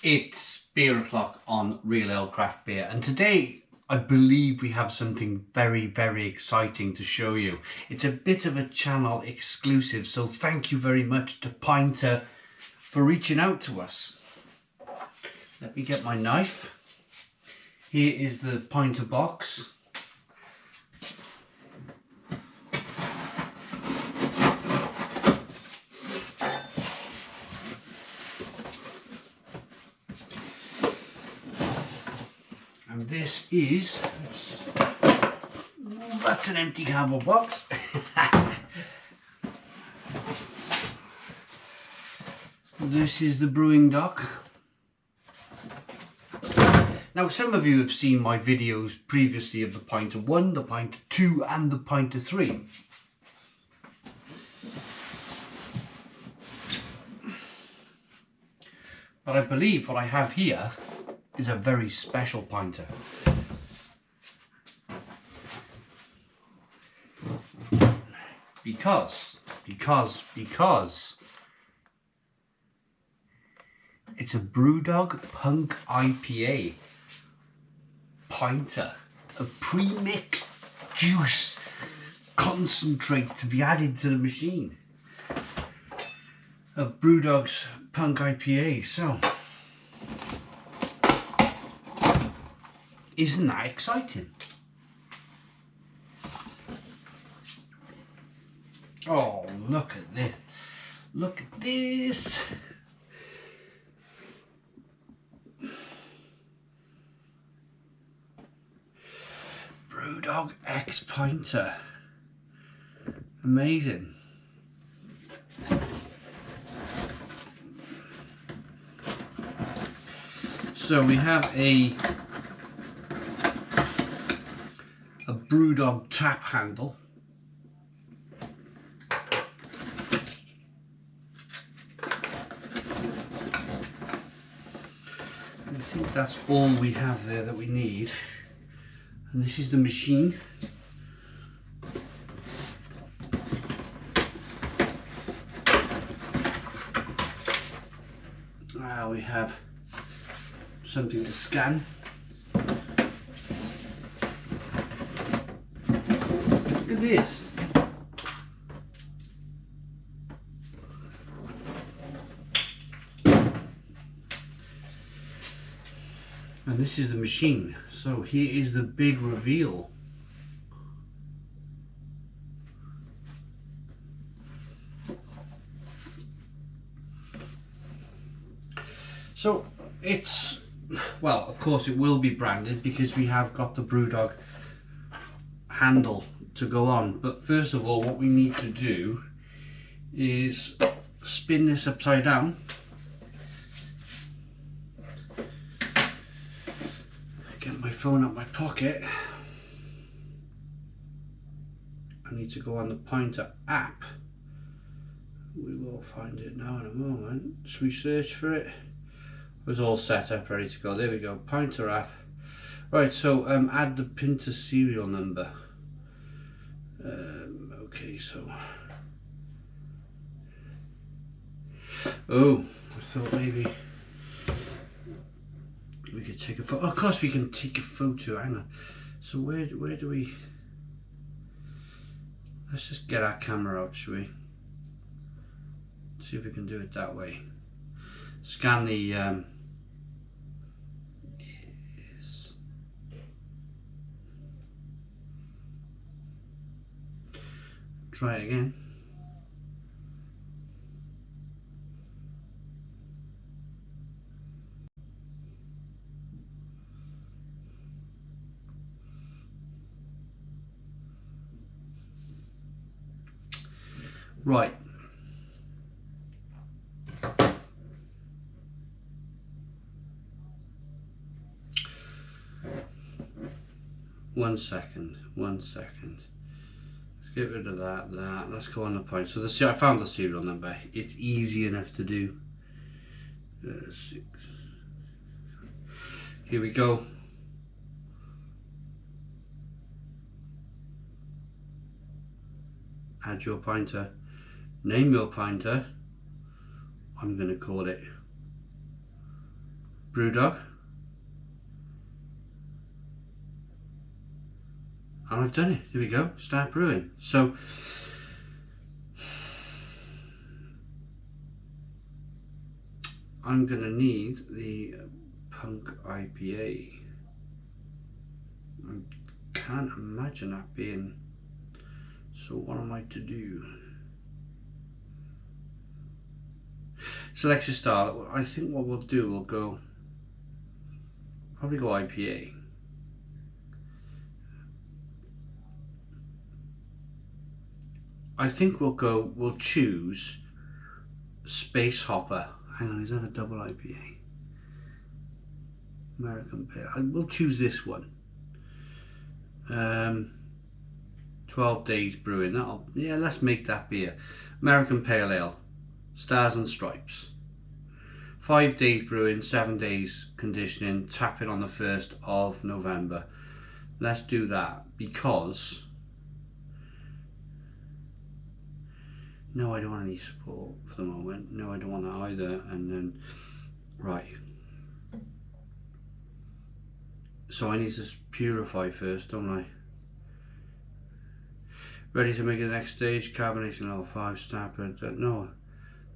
It's beer o'clock on Real Ale Craft Beer, and today I believe we have something very exciting to show you. It's a bit of a channel exclusive, so thank you very much to Pinter for reaching out to us. Let me get my knife. Here is the Pinter box. And this is, that's an empty cardboard box. This is the Brewing Brewdog. Now some of you have seen my videos previously of the Pinter 1, the Pinter 2 and the Pinter 3. But I believe what I have here is a very special Pinter. Because it's a Brewdog Punk IPA Pinter, a pre-mixed juice concentrate to be added to the machine of Brewdog's Punk IPA. So isn't that exciting? Oh, look at this. Look at this. Brewdog X Pinter. Amazing. So we have a Brewdog tap handle. I think that's all we have there that we need. And this is the machine. Now we have something to scan. Look at this. And this is the machine. So here is the big reveal. So it's, well, of course it will be branded because we have got the Brewdog handle to go on. But first of all, what we need to do is spin this upside down. Get my phone out my pocket. I need to go on the Pinter app. We will find it now in a moment. Should we search for it? It was all set up, ready to go. There we go, Pinter app. Right, so add the Pinter serial number. Okay, so. Oh, I thought maybe we could take a photo. Oh, of course we can take a photo. Hang on. So where do we? Let's just get our camera out, shall we? See if we can do it that way. Scan the. Yes. Try it again. Right. One second. Let's get rid of that. Let's go on the point. So I found the serial number. It's easy enough to do. 6. Here we go. Add your Pinter. Name your Pinter. I'm going to call it Brewdog. And I've done it. There we go. Start brewing. So I'm gonna need the Punk IPA. I can't imagine that being. So what am I to do? Select your style. I think what we'll do, we'll go probably go IPA. I think we'll choose Space Hopper. Hang on, is that a double IPA? American Pale. We'll choose this one. 12 days brewing. Yeah, let's make that beer. American Pale Ale. Stars and Stripes. 5 days brewing, 7 days conditioning, tapping on the 1st of November. Let's do that because no, I don't want any support for the moment. No, I don't want that either. And then, right. So I need to purify first, don't I? Ready to make the next stage. Carbonation level 5, snapper. No.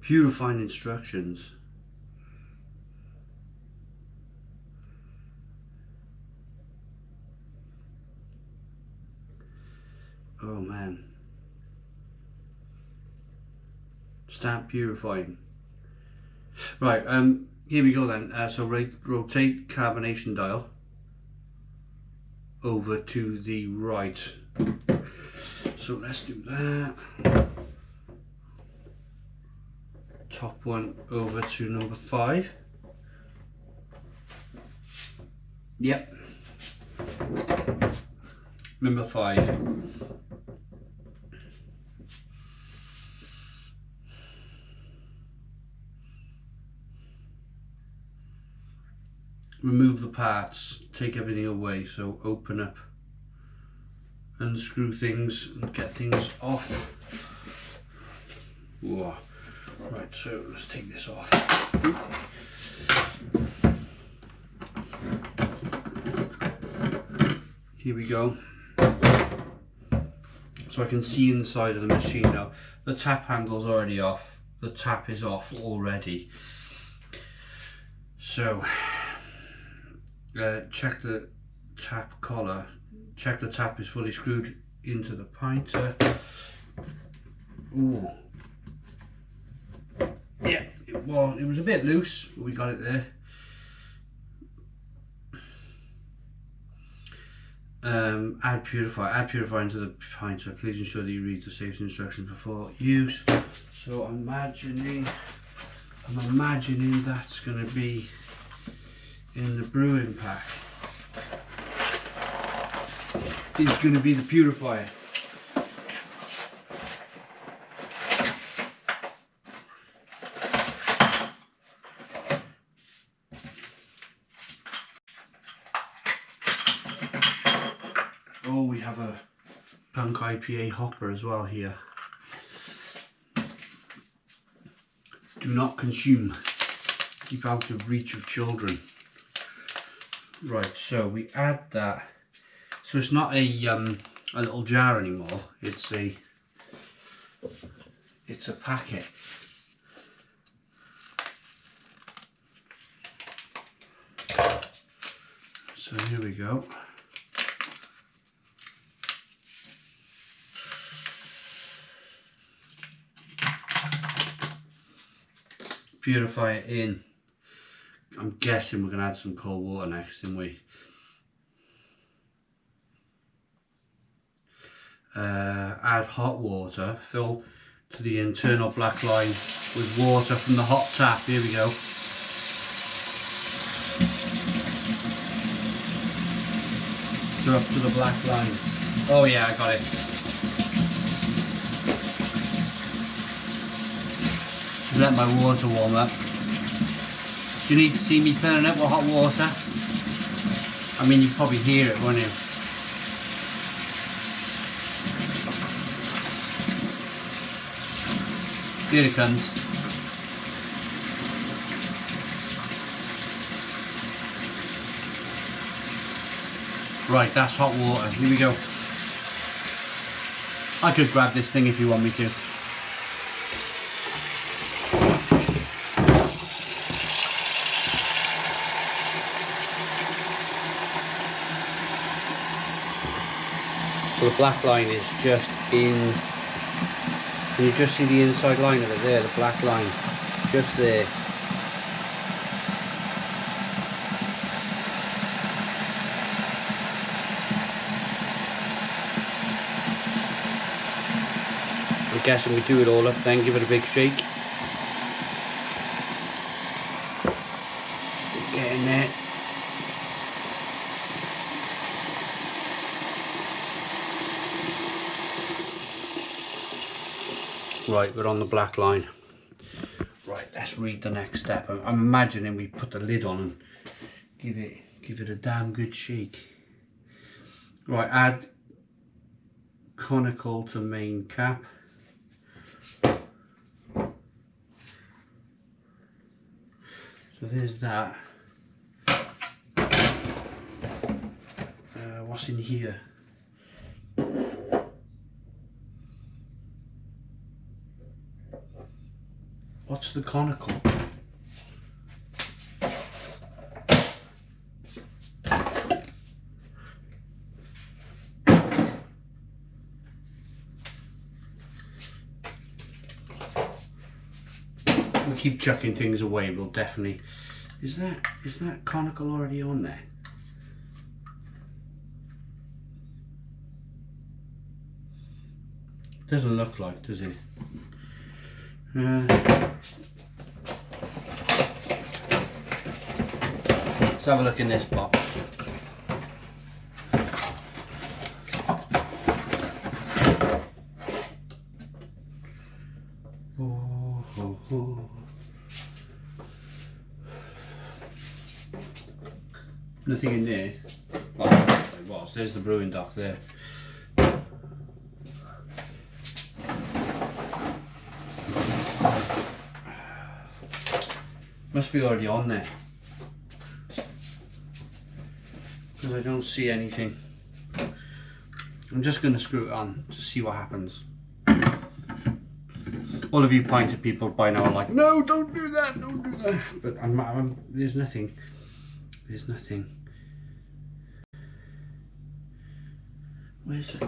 Purifying instructions. Oh man. Start purifying. Right, here we go then. So rotate carbonation dial over to the right. So let's do that. Top one over to number 5. Yep. Number 5. Remove the parts, take everything away, so open up, unscrew things and get things off. Whoa. Right, so let's take this off. Here we go. So I can see inside of the machine now. The tap handle's already off. The tap is off already. So check the tap collar. Check the tap is fully screwed into the pinter. Ooh. Yeah, it was a bit loose, but we got it there. Add purifier into the pinter. Please ensure that you read the safety instructions before use. So I'm imagining that's going to be in the brewing pack. Is going to be the purifier. Oh, we have a Punk IPA hopper as well here. Do not consume. Keep out of reach of children. Right, so we add that. So it's not a little jar anymore. It's a packet. So here we go. Purify it in. I'm guessing we're going to add some cold water next, didn't we? Add hot water. Fill to the internal black line with water from the hot tap. Here we go. So up to the black line. Oh yeah, I got it. Let my water warm up. You need to see me turning up with hot water. I mean, you probably hear it, won't you? Here it comes. Right, that's hot water. Here we go. I could grab this thing if you want me to. So the black line is just in. Can you just see the inside line of it there? The black line, just there. I'm guessing we do it all up, then give it a big shake. Get in there. Right, we're on the black line. Right, let's read the next step. I'm imagining we put the lid on and give it a damn good shake. Right, add conical to main cap. So there's that. What's in here? What's the conical? We'll keep chucking things away. We'll definitely. Is that conical already on there? Doesn't look like, does it? Let's have a look in this box. Nothing in there. Well, there was. There's the brewing dock there. Must be already on there, because I don't see anything. I'm just going to screw it on to see what happens. All of you Pinter people by now are like, no, don't do that, don't do that. But there's nothing. There's nothing. Where's it?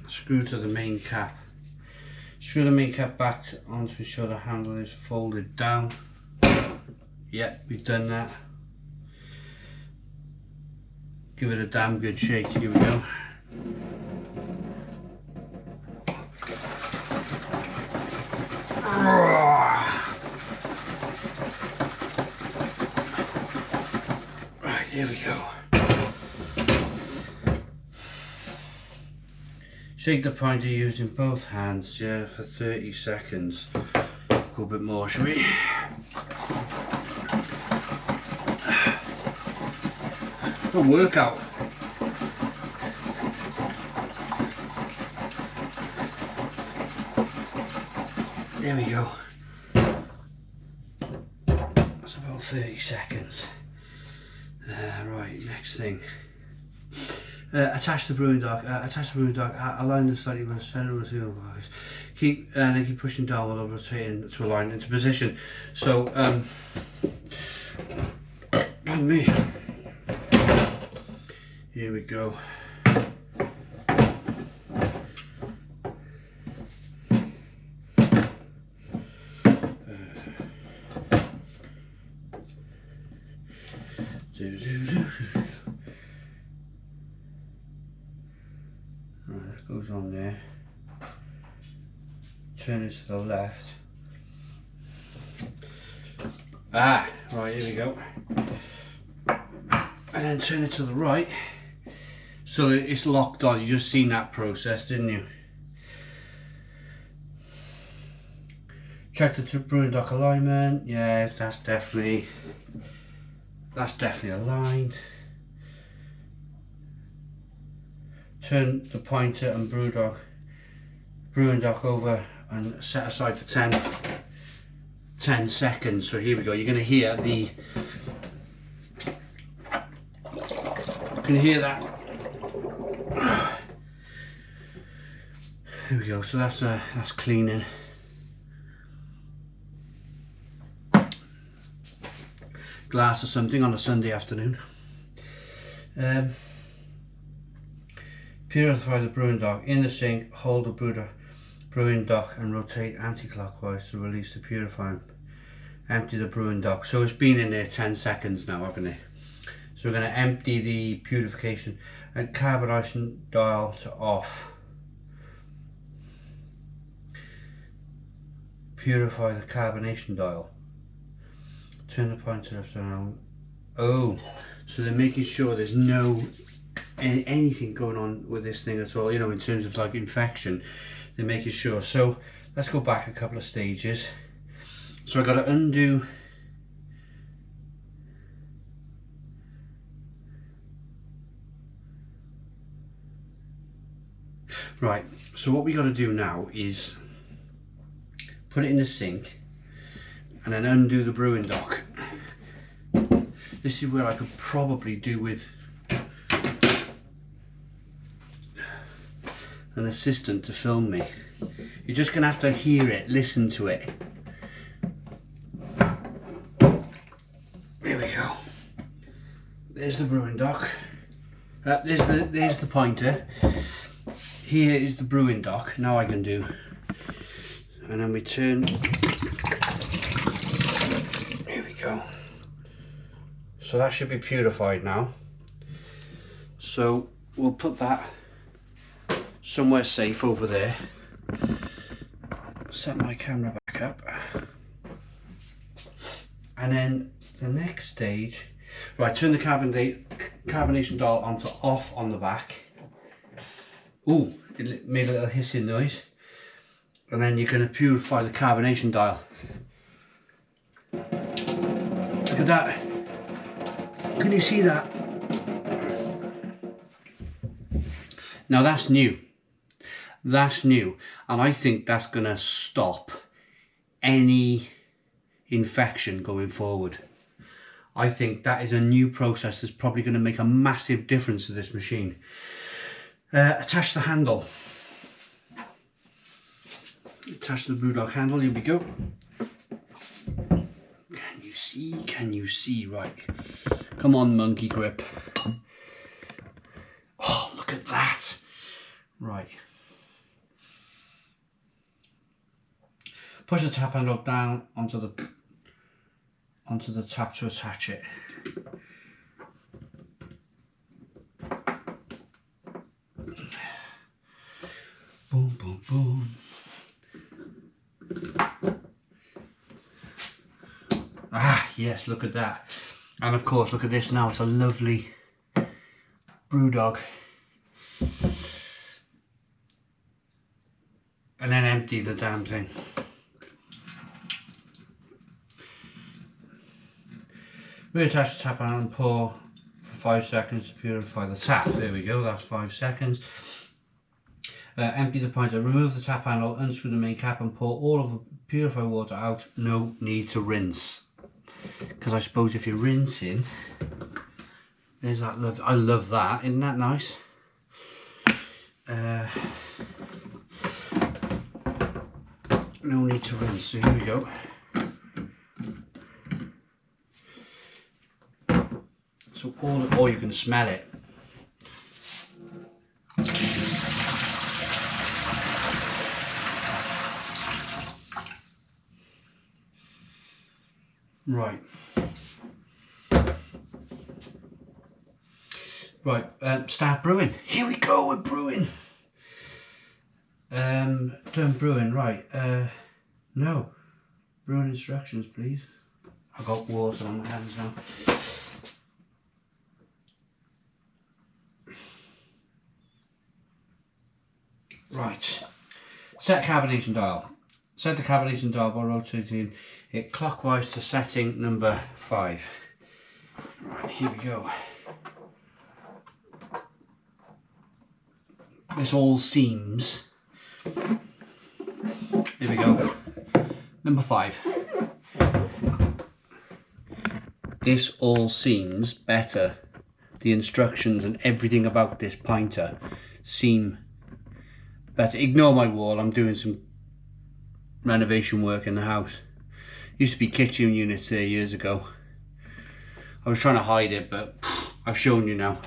Screw to the main cap. Screw the main cap back on to ensure the handle is folded down. Yep, we've done that. Give it a damn good shake. Here we go. Right, here we go. Shake the pinter using both hands, yeah, for 30 seconds. Go a bit more, shall we? Good workout. There we go. That's about 30 seconds. Right, next thing. Attach the brewing dock. Align the slightly with the center of the wheel. Keep pushing down while rotating to align into position. So, me. Here we go. Right, that goes on there. Turn it to the left. Right, here we go. And then turn it to the right. So it's locked on. You just seen that process, didn't you? Check the brewing dock alignment. Yes, that's definitely aligned. Turn the pinter and brewing dock over and set aside for 10 seconds. So here we go. You're going to hear the, you can hear that. Here we go. So that's cleaning. Glass or something on a Sunday afternoon. Purify the brewing dock. In the sink, hold the brewing dock and rotate anti-clockwise to release the purifying. Empty the brewing dock. So it's been in there 10 seconds now, haven't it? So we're going to empty the purification and carbonation dial to off. Purify the carbonation dial. Turn the pointer upside down. Oh, so they're making sure there's no anything going on with this thing at all, you know, in terms of like infection. They're making sure. So let's go back a couple of stages. So I've got to undo right. So what we got to do now is put it in the sink and then undo the brewing dock. This is where I could probably do with an assistant to film me. You're just gonna have to hear it, listen to it. Here we go. There's the brewing dock. There's the pointer. Here is the brewing dock. Now I can do, and then we turn. Here we go. So that should be purified now. So we'll put that somewhere safe over there. Set my camera back up. And then the next stage, right, turn the carbonation dial onto off on the back. Ooh, it made a little hissing noise. And then you're going to purify the carbonation dial. Look at that. Can you see that? Now that's new. That's new. And I think that's going to stop any infection going forward. I think that is a new process that's probably going to make a massive difference to this machine. Attach the handle. Attach the Brewdog handle. Here we go. Can you see? Right. Come on, monkey grip. Oh, look at that. Right. Push the tap handle down onto the tap to attach it. Boom, boom, boom. Ah, yes, look at that. And of course, look at this now. It's a lovely Brewdog. And then empty the damn thing. Reattach the tap handle and pour for 5 seconds to purify the tap. There we go, that's 5 seconds. Empty the pointer, remove the tap handle, unscrew the main cap and pour all of the purified water out. No need to rinse. Because I suppose if you're rinsing, there's that love. I love that, isn't that nice? No need to rinse, so here we go. So or you can smell it. Right. Right, start brewing. Here we go, we're brewing. Done brewing, right. No. Brewing instructions, please. I've got water on my hands now. Right. Set carbonation dial. Set the carbonation dial by rotating it clockwise to setting number 5. Right, here we go. This all seems Here we go. Number 5. This all seems better. The instructions and everything about this pinter seem better. Ignore my wall, I'm doing some renovation work in the house. Used to be kitchen units there years ago. I was trying to hide it, but I've shown you now.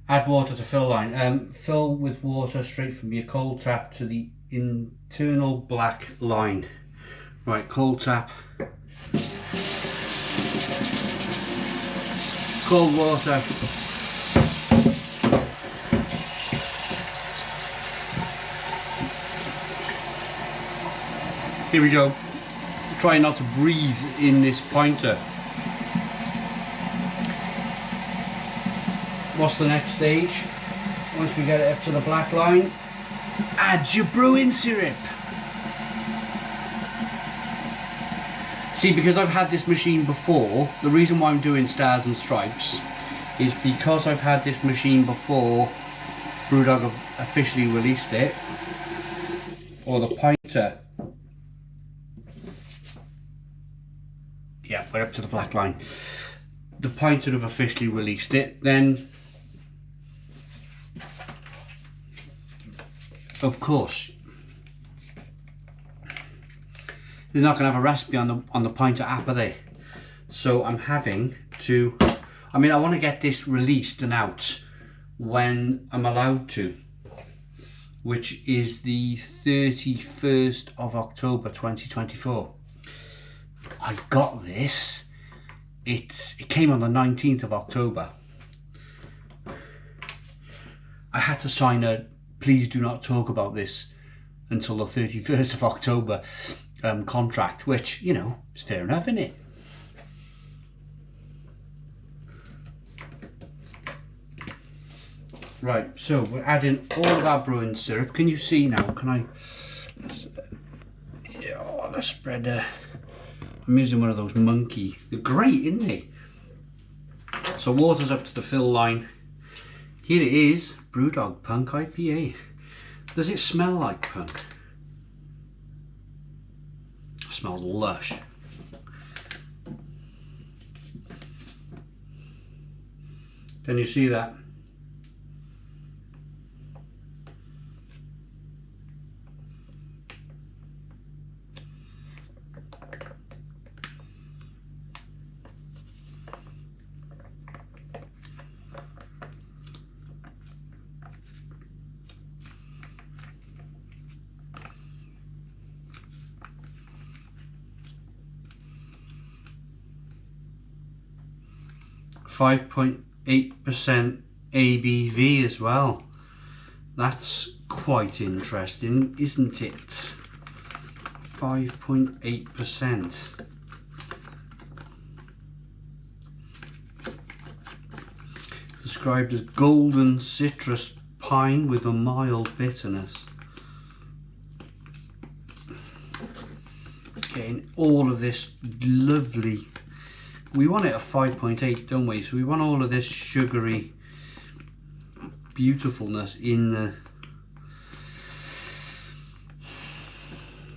Add water to fill line. Fill with water straight from your cold tap to the internal black line. Right, cold tap. Cold water. Here we go. Try not to breathe in this pinter. What's the next stage? Once we get it up to the black line, add your brewing syrup. See, because I've had this machine before, the reason why I'm doing stars and stripes is because I've had this machine before Brewdog have officially released it, or the pinter. Yeah, we're up to the black line. The pinter have officially released it, then of course they're not going to have a recipe on the pinter app, are they? So I'm having to, I mean, I want to get this released and out when I'm allowed to, which is the 31st of October 2024. I got this, it came on the 19th of October. I had to sign a please do not talk about this until the 31st of October contract, which, you know, is fair enough, isn't it? Right, so we're adding all of our brewing syrup. Can you see now? Can I? Yeah, oh, the spreader. I'm using one of those monkey. They're great, isn't they? So water's up to the fill line. Here it is, Brewdog Punk IPA. Does it smell like punk? It smells lush. Can you see that? .8% ABV as well. That's quite interesting, isn't it? 5.8%. Described as golden citrus pine with a mild bitterness. Getting all of this lovely, we want it at 5.8, don't we? So we want all of this sugary beautifulness in the,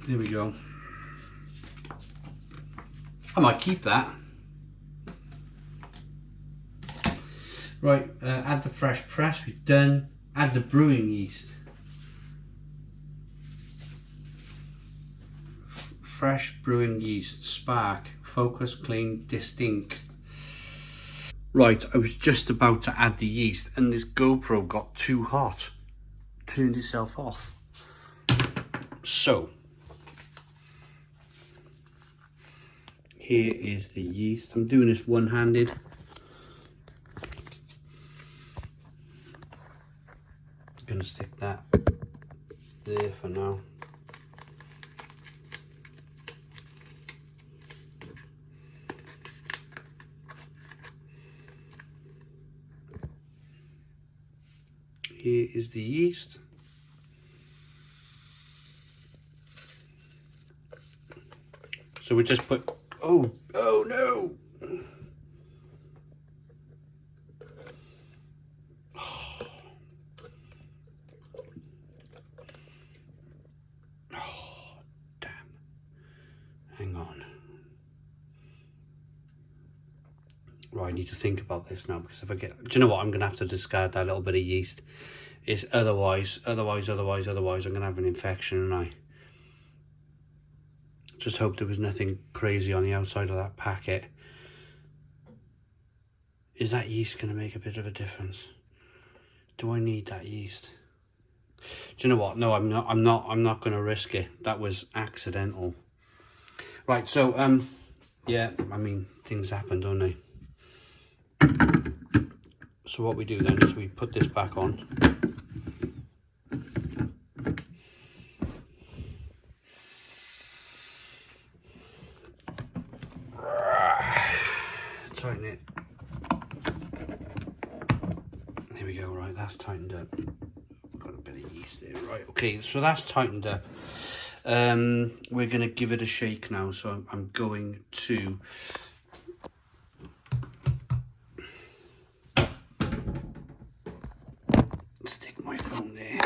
there we go. I might keep that. Right, add the fresh press, we've done. Add the brewing yeast. Fresh brewing yeast, spark, focus, clean, distinct. Right, I was just about to add the yeast and this GoPro got too hot. Turned itself off. So, here is the yeast. I'm doing this one-handed. I'm gonna stick that there for now. Here is the yeast. So we just put, oh no. Right, I need to think about this now, because if I get, do you know what, I'm gonna have to discard that little bit of yeast. It's otherwise I'm gonna have an infection, and I just hope there was nothing crazy on the outside of that packet. Is that yeast gonna make a bit of a difference? Do I need that yeast? Do you know what? No, I'm not gonna risk it. That was accidental. Right, so yeah, I mean, things happen, don't they? So what we do then is we put this back on. Tighten it. There we go, right, that's tightened up. Got a bit of yeast there, right, okay, so that's tightened up. We're going to give it a shake now, so I'm going to stick my phone there.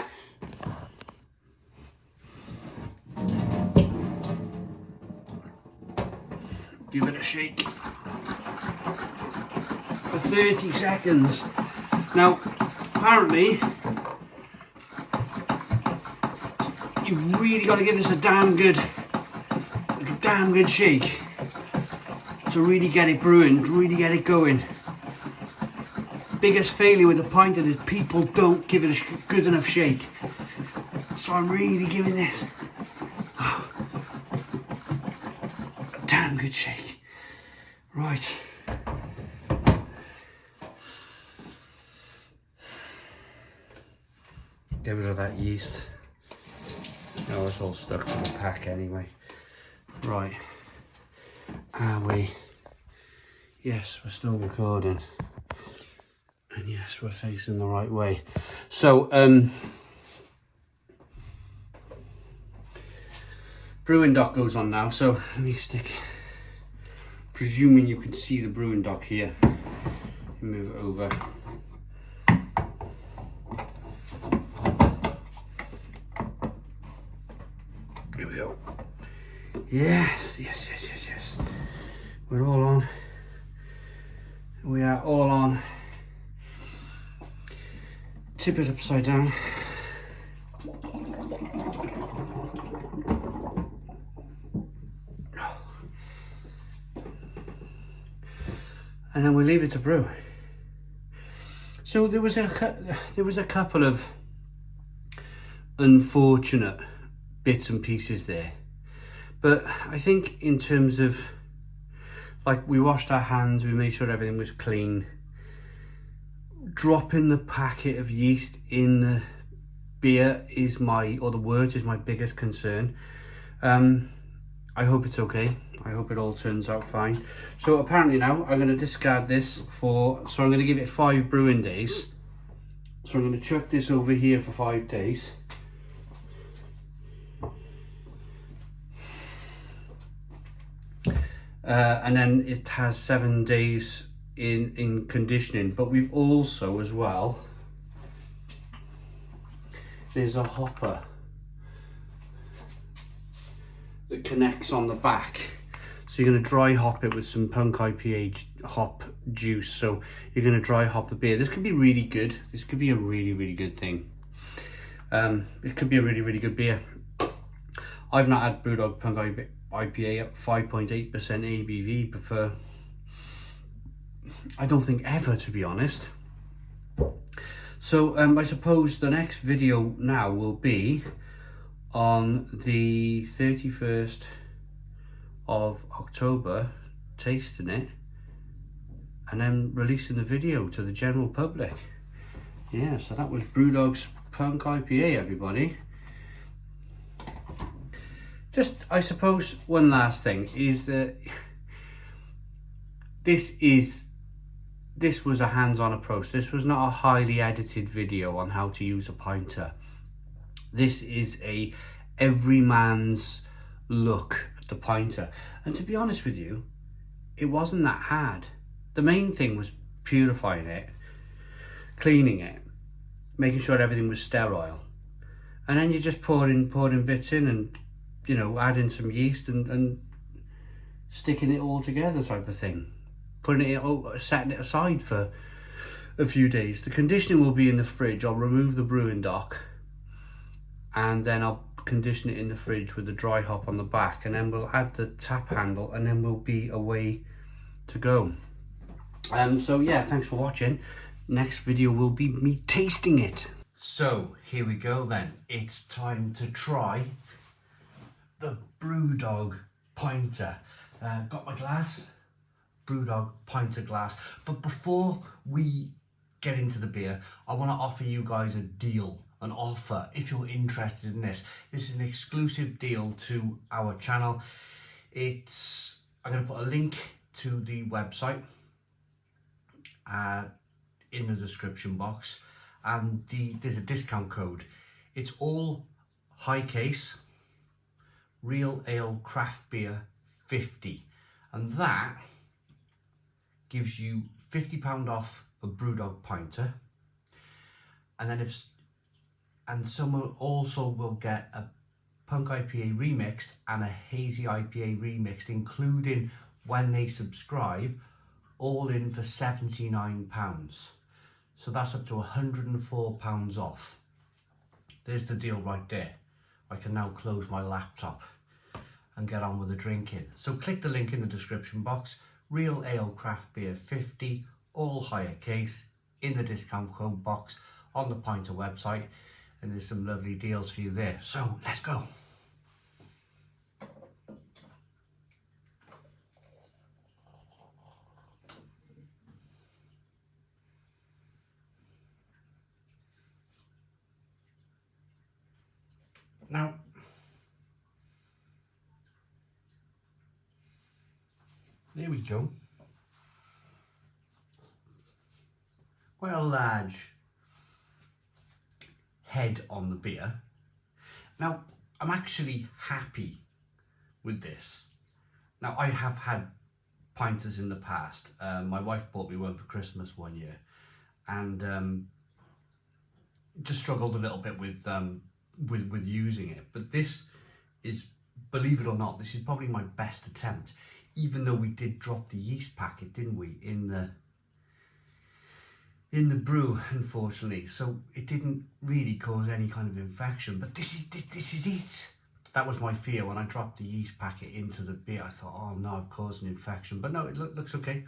Give it a shake for 30 seconds. Now, apparently, you've really got to give this a damn good shake to really get it brewing, to really get it going. Biggest failure with the Pinter is people don't give it a good enough shake. So I'm really giving this a damn good shake. Right. Get rid of that yeast. Oh, it's all stuck to the pack anyway. Right. Are we? Yes, we're still recording. And yes, we're facing the right way. So, brewing dock goes on now. So let me stick, presuming you can see the brewing dock here. Move it over. Here we go. Yes. We're all on. We are all on. Tip it upside down. And then we leave it to brew. So there was a couple of unfortunate bits and pieces there, but I think in terms of, like, we washed our hands, we made sure everything was clean. Dropping the packet of yeast in the beer is the wort is my biggest concern. I hope it's okay. I hope it all turns out fine. So apparently now I'm going to discard this so I'm going to give it 5 brewing days. So I'm going to chuck this over here for 5 days. And then it has 7 days in conditioning, but we've also as well, there's a hopper that connects on the back, so you're going to dry hop it with some Punk IPA hop juice. So you're going to dry hop the beer. This could be really good. This could be a really good thing. It could be a really good beer. I've not had Brewdog Punk IPA at 5.8% ABV before, I don't think ever, to be honest. So I suppose the next video now will be on the 31st of October, tasting it and then releasing the video to the general public. Yeah, so that was Brewdog's Punk IPA, everybody. Just, I suppose, one last thing is that this was a hands-on approach. This was not a highly edited video on how to use a Pinter. This is a everyman's look at the Pinter. And to be honest with you, it wasn't that hard. The main thing was purifying it, cleaning it, making sure everything was sterile. And then you just pouring bits in and, you know, adding some yeast and sticking it all together type of thing. putting it, setting it aside for a few days. The conditioning will be in the fridge. I'll remove the brewing dock and then I'll condition it in the fridge with the dry hop on the back, and then we'll add the tap handle and then we'll be away to go. So yeah, thanks for watching. Next video will be me tasting it. So here we go then. It's time to try the Brewdog Pinter. Got my glass, Brewdog Pinter glass. But before we get into the beer, I want to offer you guys a deal, an offer, if you're interested in this. This is an exclusive deal to our channel. I'm going to put a link to the website in the description box, and there's a discount code. It's all high case, real ale craft beer 50, and that gives you £50 off a Brewdog Pinter, and then someone also will get a Punk IPA remixed and a Hazy IPA remixed, including when they subscribe, all in for £79. So that's up to £104 off. There's the deal right there. I can now close my laptop and get on with the drinking. So click the link in the description box. Real ale craft beer 50, all higher case, in the discount code box on the Pinter website, and there's some lovely deals for you there. So let's go. Now, there we go. Quite a large head on the beer. Now, I'm actually happy with this. Now, I have had Pinters in the past. My wife bought me one for Christmas one year, and just struggled a little bit with using it. But this is, believe it or not, this is probably my best attempt, even though we did drop the yeast packet, didn't we, in the brew, unfortunately. So it didn't really cause any kind of infection, but this is it. That was my fear when I dropped the yeast packet into the beer. I thought, oh no, I've caused an infection, but no, it looks okay.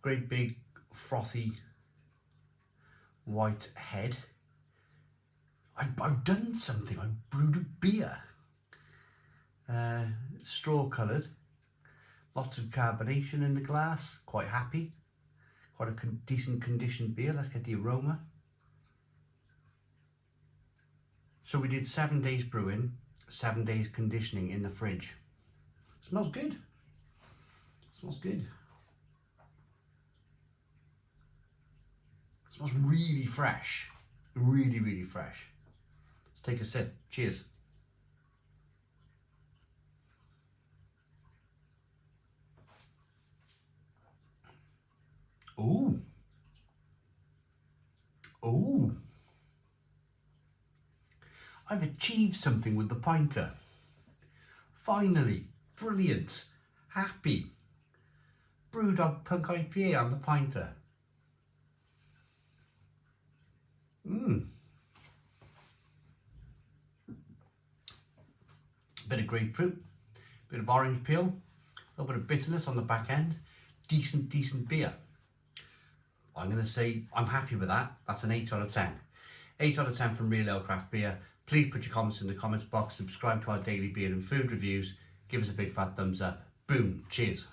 Great big frothy white head. I've done something. I brewed a beer. Straw coloured. Lots of carbonation in the glass. Quite happy. Quite a decent conditioned beer. Let's get the aroma. So we did 7 days brewing, 7 days conditioning in the fridge. Smells good. Smells good. Smells really fresh. Really, really fresh. Let's take a sip. Cheers. Ooh. Ooh. I've achieved something with the Pinter. Finally. Brilliant. Happy. Brewdog Punk IPA on the Pinter. Bit of grapefruit, bit of orange peel, a little bit of bitterness on the back end. Decent beer. I'm going to say I'm happy with that. That's an 8 out of 10. 8 out of 10 from Real Ale Craft Beer. Please put your comments in the comments box. Subscribe to our daily beer and food reviews. Give us a big fat thumbs up. Boom. Cheers.